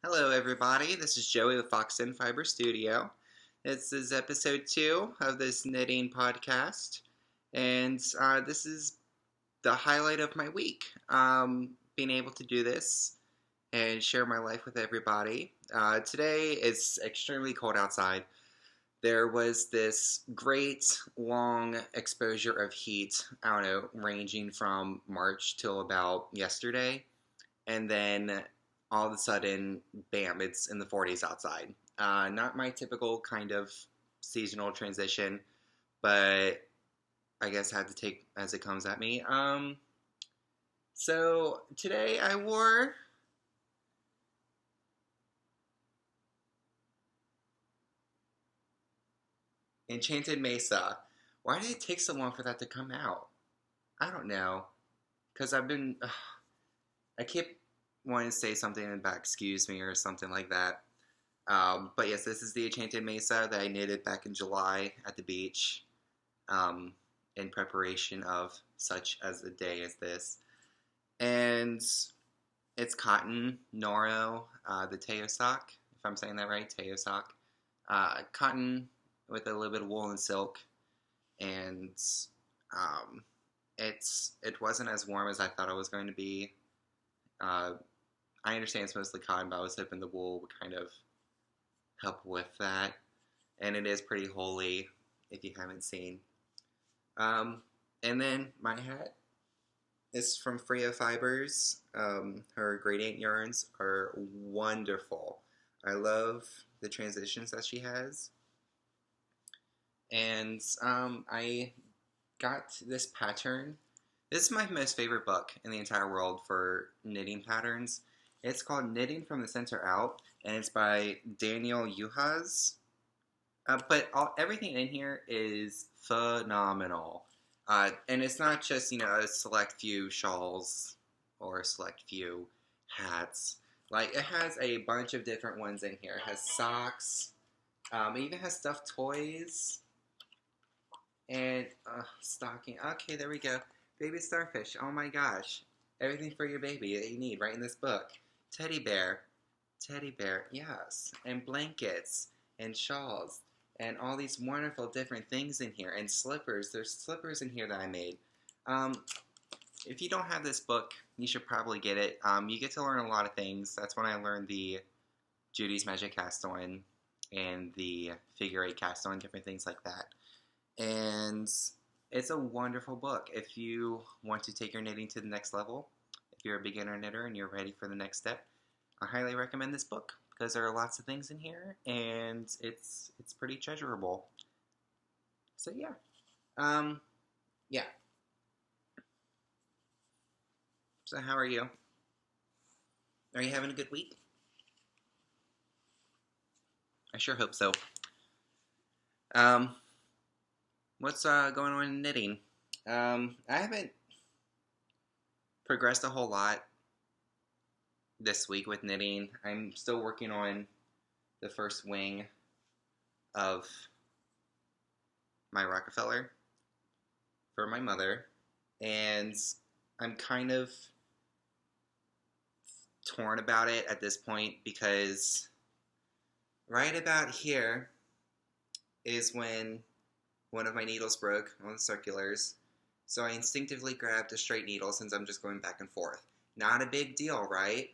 Hello, everybody. This is Joey with Fibre Studio. This is episode 2 of this knitting podcast, and this is the highlight of my week. Being able to do this and share my life with everybody. Today it's extremely cold outside. There was this great long exposure of heat, I don't know, ranging from March till about yesterday, and then all of a sudden, bam, it's in the 40s outside. Not my typical kind of seasonal transition, but I guess I have to take as it comes at me. So today I wore Enchanted Mesa. Why did it take so long for that to come out? I don't know. Because I keep wanting to say something about excuse me or something like that. But yes, this is the Enchanted Mesa that I knitted back in July at the beach in preparation of such as a day as this. And it's cotton, Noro, the Teo sock, if I'm saying that right, Teo sock. Cotton with a little bit of wool and silk. And it wasn't as warm as I thought it was going to be. I understand it's mostly cotton, but I was hoping the wool would kind of help with that. And it is pretty holy if you haven't seen. And then my hat is from Freya Fibers. Her gradient yarns are wonderful. I love the transitions that she has. And I got this pattern. This is my most favorite book in the entire world for knitting patterns. It's called Knitting from the Center Out, and it's by Daniel Yuhas. But everything in here is phenomenal. And it's not just, a select few shawls or a select few hats. Like, it has a bunch of different ones in here. It has socks. It even has stuffed toys. And stocking. Okay, there we go. Baby starfish. Oh my gosh. Everything for your baby that you need right in this book. Teddy bear. Teddy bear, yes. And blankets. And shawls. And all these wonderful different things in here. And slippers. There's slippers in here that I made. If you don't have this book, you should probably get it. You get to learn a lot of things. That's when I learned the Judy's Magic Cast On and the Figure 8 Cast On, different things like that. And it's a wonderful book if you want to take your knitting to the next level. If you're a beginner knitter and you're ready for the next step, I highly recommend this book because there are lots of things in here and it's pretty treasurable. So yeah. Yeah. So how are you? Are you having a good week? I sure hope so. What's going on in knitting? I haven't progressed a whole lot this week with knitting. I'm still working on the first wing of my Rockefeller for my mother, and I'm kind of torn about it at this point because right about here is when one of my needles broke on the circulars, so I instinctively grabbed a straight needle since I'm just going back and forth. Not a big deal, right?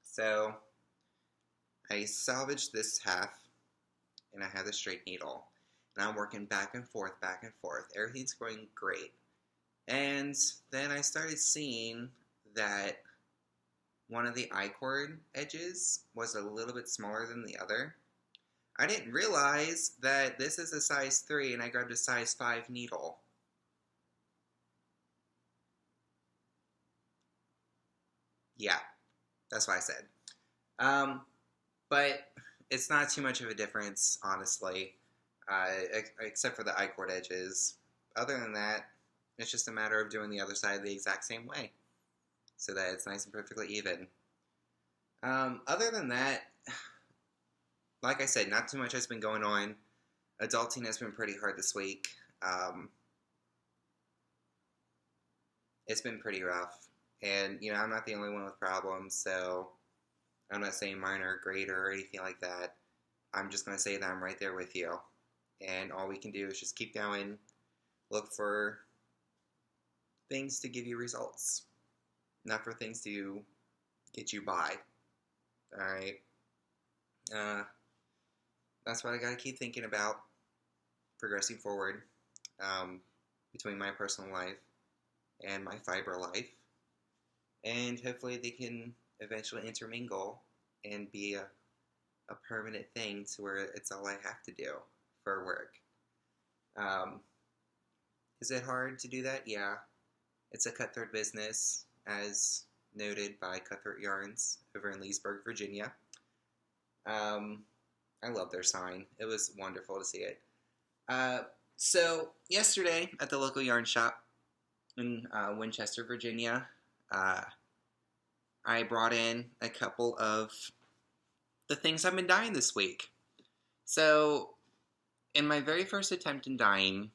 So I salvaged this half, and I have the straight needle. And I'm working back and forth, back and forth. Everything's going great. And then I started seeing that one of the I-cord edges was a little bit smaller than the other. I didn't realize that this is a size 3 and I grabbed a size 5 needle. Yeah, that's what I said. But it's not too much of a difference, honestly, except for the I-cord edges. Other than that, it's just a matter of doing the other side the exact same way so that it's nice and perfectly even. Other than that, like I said, not too much has been going on. Adulting has been pretty hard this week. It's been pretty rough. And, I'm not the only one with problems, so I'm not saying mine are greater or anything like that. I'm just going to say that I'm right there with you. And all we can do is just keep going, look for things to give you results, not for things to get you by. Alright? Uh, that's what I got to keep thinking about progressing forward um, between my personal life and my Fibre life. And hopefully they can eventually intermingle and be a permanent thing to where it's all I have to do for work. Um, is it hard to do that? Yeah. It's a cutthroat business, as noted by Cutthroat Yarns over in Leesburg, Virginia. I love their sign. It was wonderful to see it. So yesterday at the local yarn shop in Winchester, Virginia, I brought in a couple of the things I've been dyeing this week. So in my very first attempt in dyeing,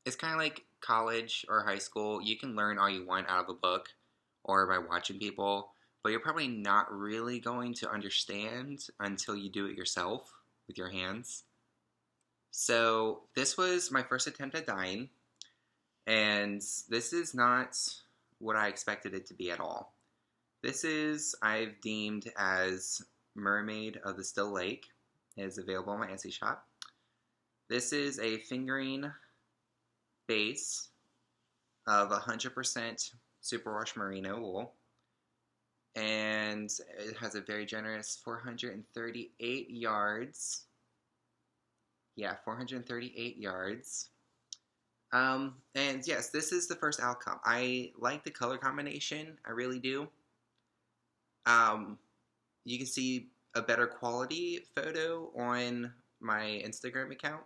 it's kind of like college or high school. You can learn all you want out of a book or by watching people, but you're probably not really going to understand until you do it yourself with your hands. So this was my first attempt at dyeing, and this is not what I expected it to be at all. This is, I've deemed as Mermaid of the Still Lake. It is available on my Etsy shop. This is a fingering base of 100% superwash merino wool, and it has a very generous 438 yards. Yeah, 438 yards. And yes, this is the first outcome. I like the color combination. I really do. You can see a better quality photo on my Instagram account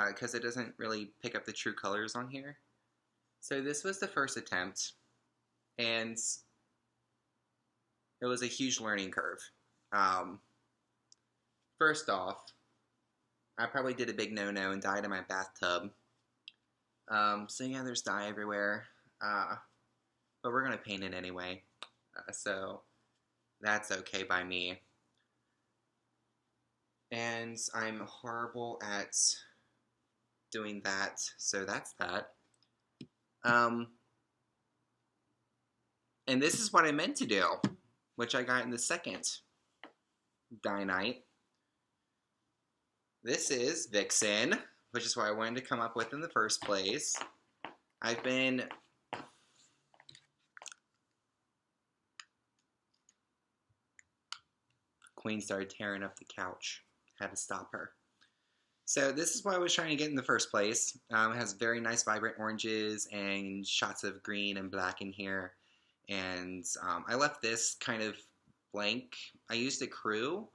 because it doesn't really pick up the true colors on here. So this was the first attempt, and it was a huge learning curve. First off, I probably did a big no-no and dyed in my bathtub. So yeah, there's dye everywhere, but we're going to paint it anyway, so that's okay by me. And I'm horrible at doing that, so that's that. And this is what I meant to do, which I got in the second dye night. This is Vixen, which is what I wanted to come up with in the first place. Queen started tearing up the couch. Had to stop her. So this is what I was trying to get in the first place. It has very nice vibrant oranges and shots of green and black in here. And I left this kind of blank. I used a crew.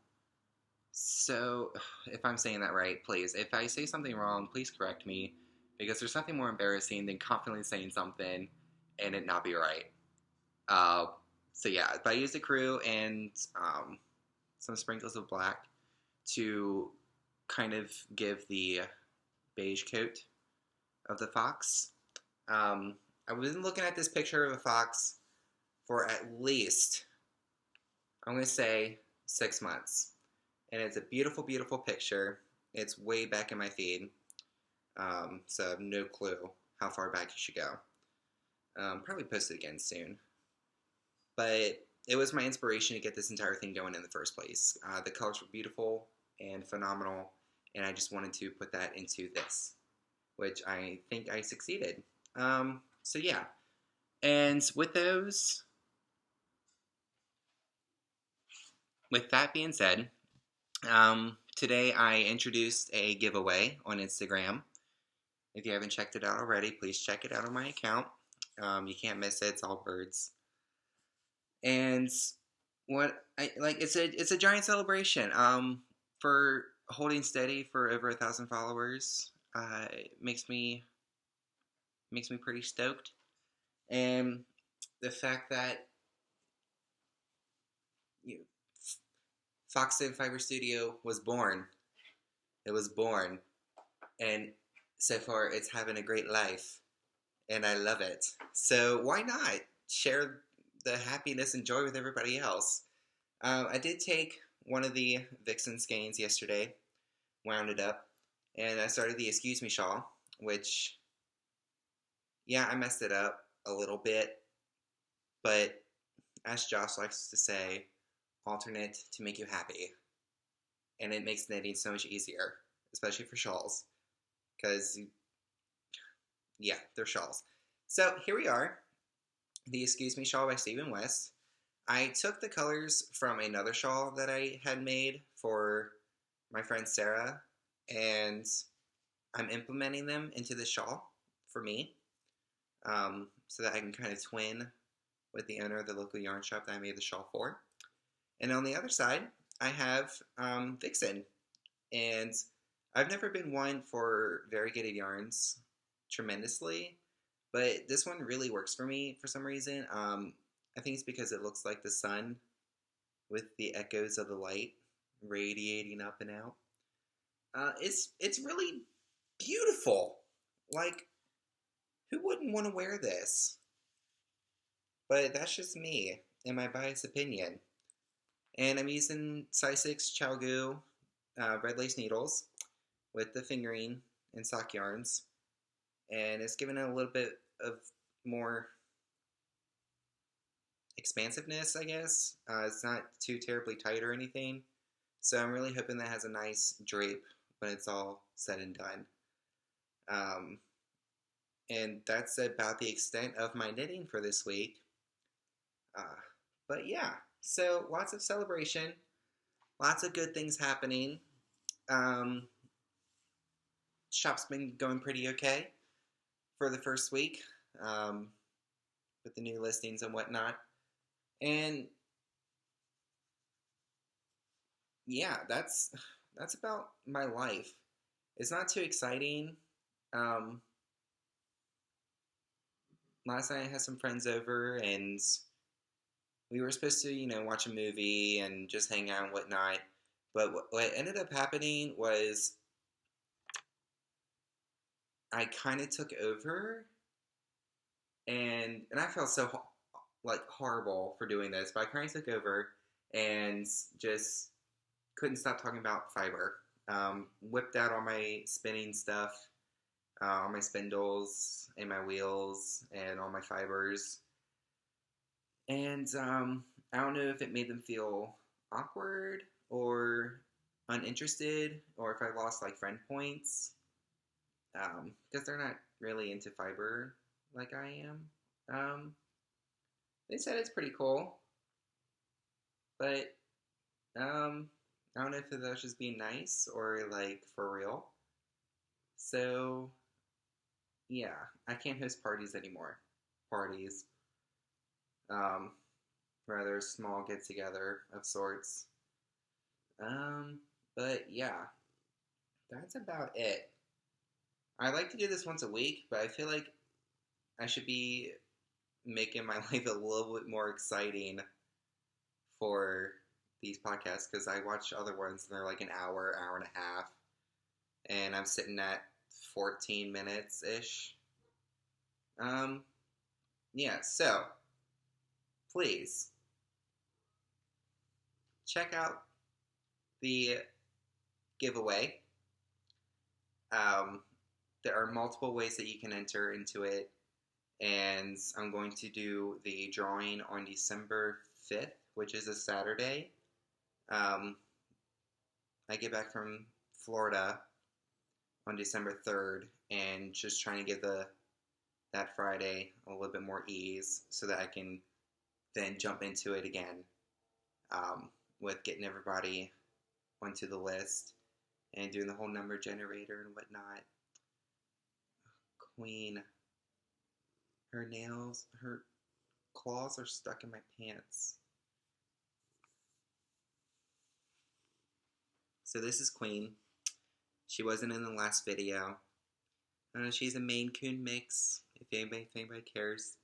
So if I'm saying that right, please. If I say something wrong, please correct me. Because there's nothing more embarrassing than confidently saying something and it not be right. So yeah, but I used a crew and some sprinkles of black to kind of give the beige coat of the fox. I've been looking at this picture of a fox for at least, I'm going to say, 6 months. And it's a beautiful, beautiful picture. It's way back in my feed, so I have no clue how far back you should go. Probably post it again soon. But it was my inspiration to get this entire thing going in the first place. The colors were beautiful and phenomenal, and I just wanted to put that into this, which I think I succeeded. So yeah, and with that being said, today I introduced a giveaway on Instagram. If you haven't checked it out already, please check it out on my account. You can't miss it. It's all birds. And it's a giant celebration. For holding steady for over 1,000 followers, it makes me pretty stoked. And the fact that Foxton Fibre Studio was born. It was born. And so far, it's having a great life. And I love it. So why not share the happiness and joy with everybody else. I did take one of the Vixen skeins yesterday, wound it up, and I started the Excuse Me shawl, which, yeah, I messed it up a little bit, but as Josh likes to say, alternate to make you happy. And it makes knitting so much easier, especially for shawls, because, yeah, they're shawls. So here we are, the Excuse Me shawl by Stephen West. I took the colors from another shawl that I had made for my friend Sarah, and I'm implementing them into the shawl for me, so that I can kind of twin with the owner of the local yarn shop that I made the shawl for. And on the other side, I have Vixen, and I've never been one for variegated yarns tremendously, but this one really works for me for some reason. I think it's because it looks like the sun with the echoes of the light radiating up and out. It's really beautiful. Like, who wouldn't want to wear this? But that's just me and my biased opinion. And I'm using size 6 Chalgu red lace needles with the fingering and sock yarns. And it's giving it a little bit of more expansiveness, I guess. It's not too terribly tight or anything. So I'm really hoping that has a nice drape when it's all said and done. And that's about the extent of my knitting for this week. But yeah, so lots of celebration, lots of good things happening. Shop's been going pretty okay for the first week, with the new listings and whatnot. And yeah, that's about my life. It's not too exciting. Last night I had some friends over, and we were supposed to, watch a movie and just hang out and whatnot. But what ended up happening was I kind of took over, and I felt so horrible for doing this, but I kind of took over and just couldn't stop talking about Fibre. Whipped out all my spinning stuff, all my spindles and my wheels and all my fibers. And I don't know if it made them feel awkward or uninterested, or if I lost friend points, because they're not really into Fibre like I am. They said it's pretty cool, but I don't know if that's just being nice or for real. So yeah, I can't host parties anymore. Parties. Rather a small get together of sorts. But yeah, that's about it. I like to do this once a week, but I feel like I should be making my life a little bit more exciting for these podcasts, because I watch other ones and they're like an hour, hour and a half, and I'm sitting at 14 minutes ish. Yeah, so please check out the giveaway. There are multiple ways that you can enter into it, and I'm going to do the drawing on December 5th, which is a Saturday. I get back from Florida on December 3rd, and just trying to give that Friday a little bit more ease so that I can then jump into it again, with getting everybody onto the list and doing the whole number generator and whatnot. Queen. Her claws are stuck in my pants. So this is Queen. She wasn't in the last video. She's a Maine Coon mix, if anybody cares.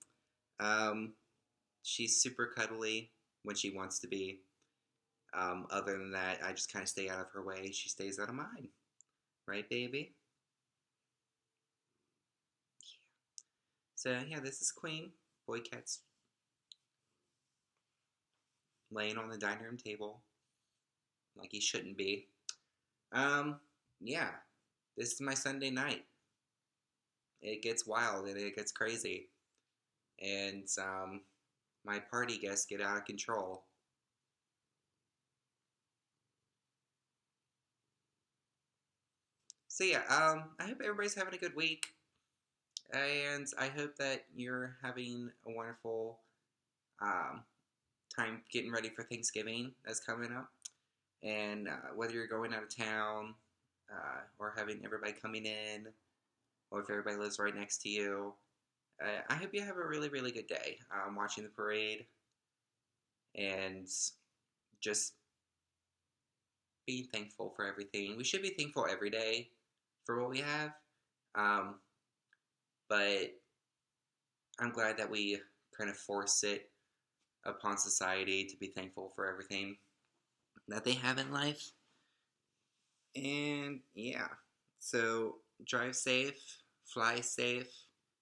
She's super cuddly when she wants to be. Other than that, I just kind of stay out of her way. She stays out of mine. Right, baby? Yeah. So, yeah, this is Queen. Boy Cat's laying on the dining room table like he shouldn't be. Um, yeah, this is my Sunday night. It gets wild and it gets crazy, and my party guests get out of control. So yeah, I hope everybody's having a good week, and I hope that you're having a wonderful um, time getting ready for Thanksgiving that's coming up. And whether you're going out of town or having everybody coming in, or if everybody lives right next to you, I hope you have a really, really good day watching the parade and just being thankful for everything. We should be thankful every day for what we have, um, but I'm glad that we kind of force it upon society to be thankful for everything that they have in life. And yeah, so drive safe, fly safe,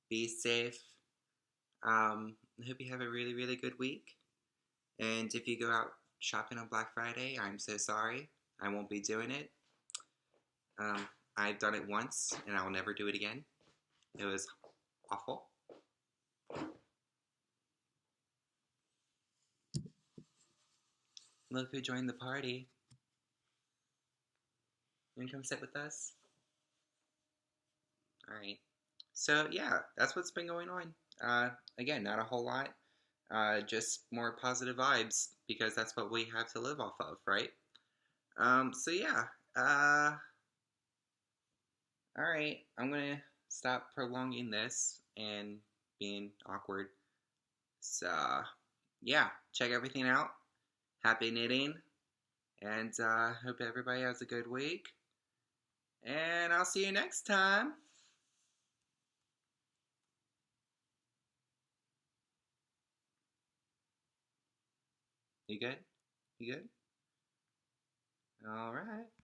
be safe. I hope you have a really, really good week. And if you go out shopping on Black Friday, I'm so sorry. I won't be doing it. Um, I've done it once, and I will never do it again. It was awful. Look who joined the party. You want to come sit with us? All right. So yeah, that's what's been going on. Again, not a whole lot. Just more positive vibes because that's what we have to live off of, right? So yeah. All right. I'm gonna stop prolonging this and being awkward. So yeah, check everything out. Happy knitting, and hope everybody has a good week. And I'll see you next time. You good? You good? All right.